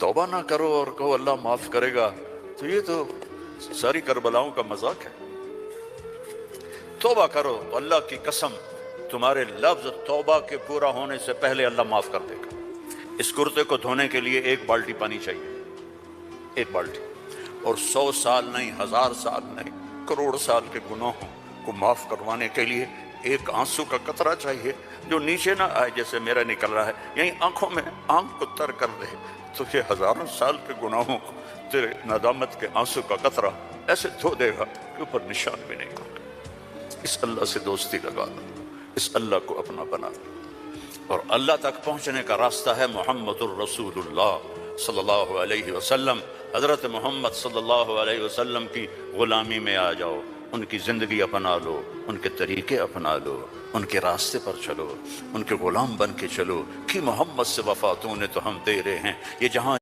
तौबा ना करो और कहो अल्लाह माफ करेगा, तो ये तो सारी करबलाओं का मजाक है। तौबा करो, अल्लाह की कसम तुम्हारे लफ्ज तौबा के पूरा होने से पहले अल्लाह माफ कर देगा। इस कुर्ते को धोने के लिए 1 बाल्टी पानी चाहिए, 1 बाल्टी, और 100 साल नहीं, 1000 साल नहीं, करोड़ साल के गुनाहों को माफ करवाने के लिए एक आंसू का कतरा चाहिए जो नीचे ना आए, जैसे मेरा निकल रहा है, यही आंखों में आंख को तर कर दे, तो ये हजारों साल के गुनाहों को तेरे नदामत के आंसू का कतरा ऐसे धो देगा कि ऊपर निशान भी नहीं होगा। इस अल्लाह से दोस्ती लगा लो, इस अल्लाह को अपना बना लो, और अल्लाह तक पहुंचने का रास्ता है मुहम्मदुर रसूलुल्लाह सल्लल्लाहु अलैहि वसल्लम। हजरत मोहम्मद सल्लल्लाहु अलैहि वसल्लम की गुलामी में आ जाओ, उनकी ज़िंदगी अपना लो, उनके तरीके अपना लो, उनके रास्ते पर चलो, उनके गुलाम बन के चलो कि मोहम्मद से वफा तूने तो हम तेरे हैं। ये जहाँ